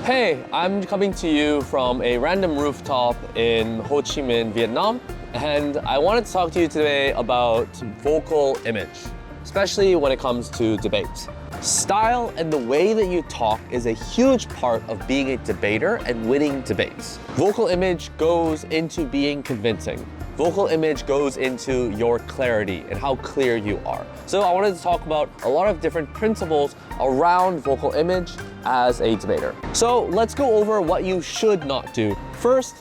Hey, I'm coming to you from a random rooftop in Ho Chi Minh, Vietnam, and I wanted to talk to you today about vocal image, especially when it comes to debate. Style and the way that you talk is a huge part of being a debater and winning debates. Vocal image goes into being convincing. Vocal image goes into your clarity and how clear you are. So I wanted to talk about a lot of different principles around vocal image as a debater. So let's go over what you should not do. First,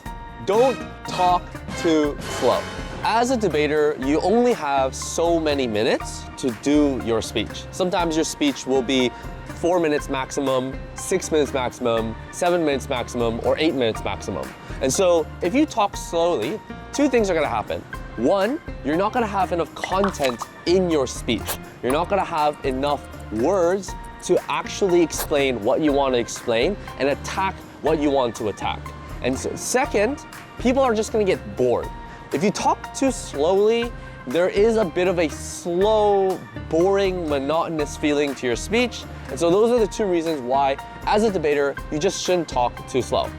don't talk too slow. As a debater, you only have so many minutes to do your speech. Sometimes your speech will be 4 minutes maximum, 6 minutes maximum, 7 minutes maximum, or 8 minutes maximum. And so if you talk slowly, two things are gonna happen. One, you're not gonna have enough content in your speech. You're not gonna have enough words to actually explain what you want to explain and attack what you want to attack. And so second, people are just gonna get bored. If you talk too slowly, there is a bit of a slow, boring, monotonous feeling to your speech. And so those are the two reasons why, as a debater, you just shouldn't talk too slow.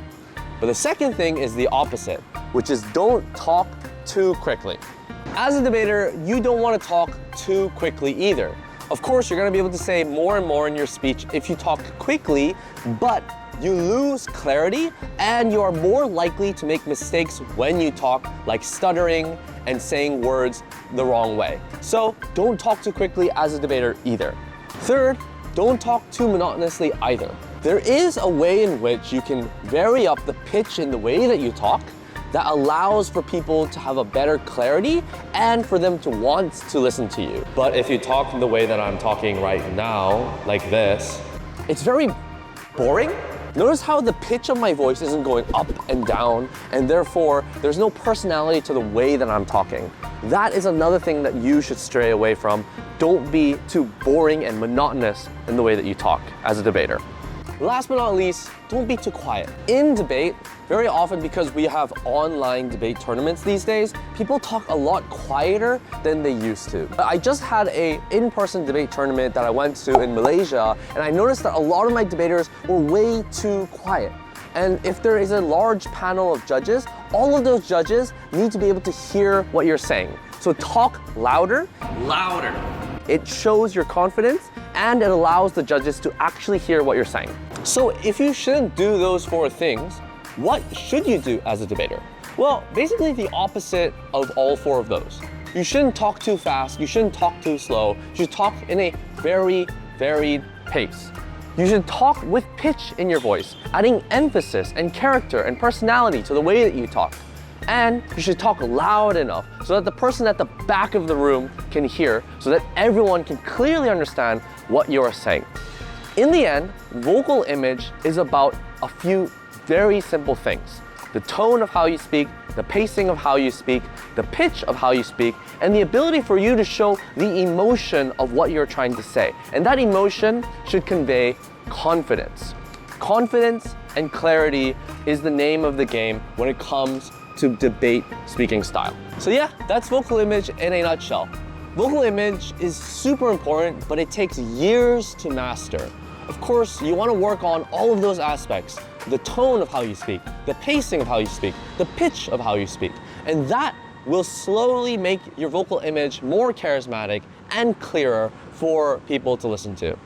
But the second thing is the opposite, which is don't talk too quickly. As a debater, you don't want to talk too quickly either. Of course, you're going to be able to say more and more in your speech if you talk quickly, but you lose clarity and you are more likely to make mistakes when you talk, like stuttering and saying words the wrong way. So don't talk too quickly as a debater either. Third, don't talk too monotonously either. There is a way in which you can vary up the pitch in the way that you talk that allows for people to have a better clarity and for them to want to listen to you. But if you talk the way that I'm talking right now, like this, it's very boring. Notice how the pitch of my voice isn't going up and down, and therefore there's no personality to the way that I'm talking. That is another thing that you should stray away from. Don't be too boring and monotonous in the way that you talk as a debater. Last but not least, don't be too quiet. In debate, very often because we have online debate tournaments these days, people talk a lot quieter than they used to. I just had an in-person debate tournament that I went to in Malaysia, and I noticed that a lot of my debaters were way too quiet. And if there is a large panel of judges, all of those judges need to be able to hear what you're saying. So talk louder. It shows your confidence and it allows the judges to actually hear what you're saying. So if you shouldn't do those four things, what should you do as a debater? Well, basically the opposite of all four of those. You shouldn't talk too fast, you shouldn't talk too slow, you should talk in a very varied pace. You should talk with pitch in your voice, adding emphasis and character and personality to the way that you talk. And you should talk loud enough so that the person at the back of the room can hear, so that everyone can clearly understand what you're saying. In the end, vocal image is about a few very simple things. The tone of how you speak, the pacing of how you speak, the pitch of how you speak, and the ability for you to show the emotion of what you're trying to say. And that emotion should convey confidence. Confidence and clarity is the name of the game when it comes to debate speaking style. So yeah, that's vocal image in a nutshell. Vocal image is super important, but it takes years to master. Of course, you want to work on all of those aspects, the tone of how you speak, the pacing of how you speak, the pitch of how you speak, and that will slowly make your vocal image more charismatic and clearer for people to listen to.